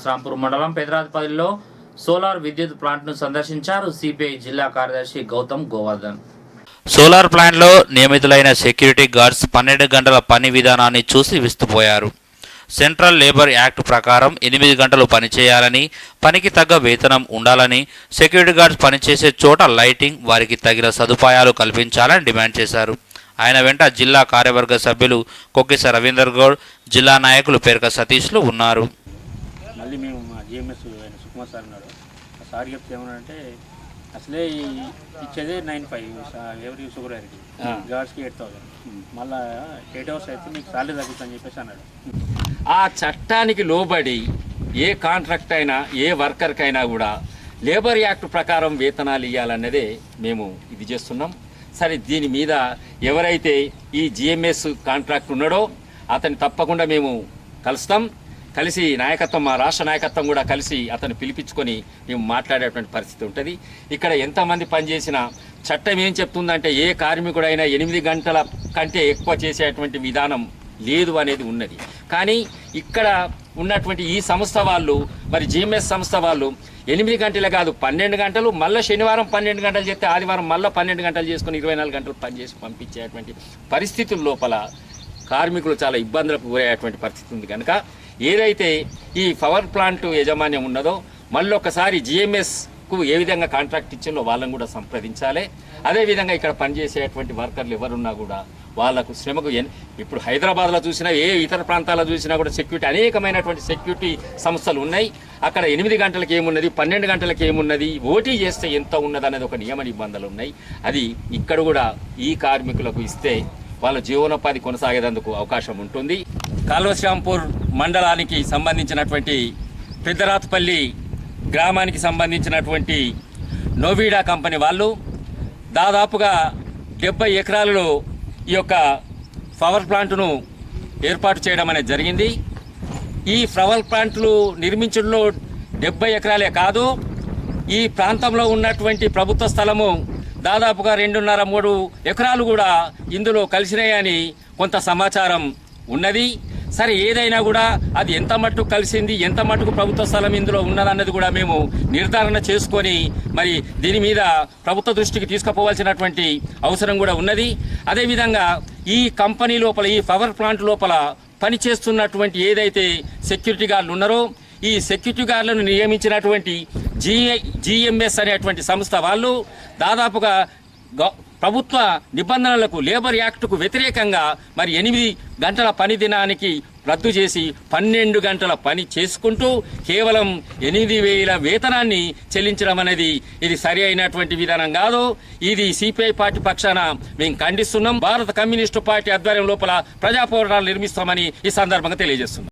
కాళేశ్వరంపూర్ మండలం పెదరాజపల్లిలో సోలార్ విద్యుత్ ప్లాంట్ను సందర్శించారు సిపిఐ జిల్లా కార్యదర్శి గౌతమ్ గోవర్ధన్. సోలార్ ప్లాంట్లో నియమితులైన సెక్యూరిటీ గార్డ్స్ 12 గంటల పని విధానాన్ని చూసి విస్తుపోయారు. సెంట్రల్ లేబర్ యాక్ట్ ప్రకారం 8 గంటలు పనిచేయాలని, పనికి తగ్గ వేతనం ఉండాలని, సెక్యూరిటీ గార్డ్స్ పనిచేసే చోట లైటింగ్, వారికి తగిన సదుపాయాలు కల్పించాలని డిమాండ్ చేశారు. ఆయన వెంట జిల్లా కార్యవర్గ సభ్యులు కొక్కిస రవీందర్ గౌడ్, జిల్లా నాయకులు పేర్క సతీష్లు ఉన్నారు. మళ్ళీ మేము మా జిఎంఎస్ సుకుమార్ సార్ ఉన్నాడు. ఆ సార్ చెప్తే ఏమన్నారంటే అసలే ఇచ్చేదే 9,500 ఎవరి షుగర్కి, గార్డ్స్కి 8,000, మళ్ళీ 8 hours అయితే మీకు సాలరీ తగ్గుతుందని చెప్పేసి అన్నాడు. ఆ చట్టానికి లోబడి ఏ కాంట్రాక్ట్ అయినా ఏ వర్కర్కైనా కూడా లేబర్ యాక్ట్ ప్రకారం వేతనాలు ఇవ్వాలన్నదే మేము ఇది చేస్తున్నాం. సరే, దీని మీద ఎవరైతే ఈ జిఎంఎస్ కాంట్రాక్ట్ ఉన్నాడో అతన్ని తప్పకుండా మేము కలుస్తాం. కలిసి నాయకత్వం, మా రాష్ట్ర నాయకత్వం కూడా కలిసి అతను పిలిపించుకొని మేము మాట్లాడేటువంటి పరిస్థితి ఉంటుంది. ఇక్కడ ఎంతమంది పనిచేసినా చట్టం ఏం చెప్తుందంటే ఏ కార్మికుడైనా 8 గంటల కంటే ఎక్కువ చేసేటువంటి విధానం లేదు అనేది ఉన్నది. కానీ ఇక్కడ ఉన్నటువంటి ఈ సంస్థ వాళ్ళు, మరి జిఎంఎస్ సంస్థ వాళ్ళు 8 గంటలే కాదు 12 గంటలు, మళ్ళీ శనివారం 12 గంటలు చేస్తే ఆదివారం మళ్ళీ 12 గంటలు చేసుకుని 24 గంటలు పనిచేసి పంపించేటువంటి పరిస్థితుల లోపల కార్మికులు చాలా ఇబ్బందులకు గురయ్యేటువంటి పరిస్థితి ఉంది. కనుక ఏదైతే ఈ పవర్ ప్లాంట్ యాజమాన్యం ఉన్నదో మళ్ళీ ఒకసారి జిఎంఎస్కు ఏ విధంగా కాంట్రాక్ట్ ఇచ్చిందో వాళ్ళని కూడా సంప్రదించాలి. అదేవిధంగా ఇక్కడ పనిచేసేటువంటి వర్కర్లు ఎవరున్నా కూడా వాళ్ళకు శ్రమకు ఇప్పుడు హైదరాబాద్లో చూసినా ఏ ఇతర ప్రాంతాల్లో చూసినా కూడా సెక్యూరిటీ, అనేకమైనటువంటి సెక్యూరిటీ సంస్థలు ఉన్నాయి. అక్కడ 8 గంటలకు ఏమున్నది, 12 గంటలకు ఏమున్నది, ఓటీ చేస్తే ఎంత ఉన్నది అనేది ఒక నియమ నిబంధనలు ఉన్నాయి. అది ఇక్కడ కూడా ఈ కార్మికులకు ఇస్తే వాళ్ళ జీవనోపాధి కొనసాగేందుకు అవకాశం ఉంటుంది. కాళేశ్వరంపూర్ మండలానికి సంబంధించినటువంటి పెద్దరాతపల్లి గ్రామానికి సంబంధించినటువంటి నోవిడా కంపెనీ వాళ్ళు దాదాపుగా 70 ఎకరాలలో ఈ యొక్క పవర్ ప్లాంట్ను ఏర్పాటు చేయడం అనేది జరిగింది. ఈ పవర్ ప్లాంట్లు నిర్మించడంలో 70 ఎకరాలే కాదు, ఈ ప్రాంతంలో ఉన్నటువంటి ప్రభుత్వ స్థలము దాదాపుగా 2.5-3 ఎకరాలు కూడా ఇందులో కలిసినాయని కొంత సమాచారం ఉన్నది. సరే, ఏదైనా కూడా అది ఎంత మట్టుకు కలిసింది, ఎంత మట్టుకు ప్రభుత్వ స్థలం ఇందులో ఉన్నదన్నది కూడా మేము నిర్ధారణ చేసుకొని మరి దీని మీద ప్రభుత్వ దృష్టికి తీసుకుపోవాల్సినటువంటి అవసరం కూడా ఉన్నది. అదేవిధంగా ఈ కంపెనీ లోపల, ఈ పవర్ ప్లాంట్ లోపల పనిచేస్తున్నటువంటి ఏదైతే సెక్యూరిటీ గార్డులు ఉన్నారో ఈ సెక్యూరిటీ గార్డులను నియమించినటువంటి జిఎంఎస్ అనేటువంటి సంస్థ వాళ్ళు దాదాపుగా ప్రభుత్వ నిబంధనలకు, లేబర్ యాక్టుకు వ్యతిరేకంగా మరి 8 గంటల పని దినానికి రద్దు చేసి 12 గంటల పని చేసుకుంటూ కేవలం 8,000 వేతనాన్ని చెల్లించడం అనేది ఇది సరి అయినటువంటి విధానం కాదు. ఇది సిపిఐ పార్టీ పక్షాన మేము ఖండిస్తున్నాం. భారత కమ్యూనిస్టు పార్టీ ఆధ్వర్యం లోపల ప్రజా పోరాటాలు నిర్మిస్తామని ఈ సందర్భంగా తెలియజేస్తున్నాం.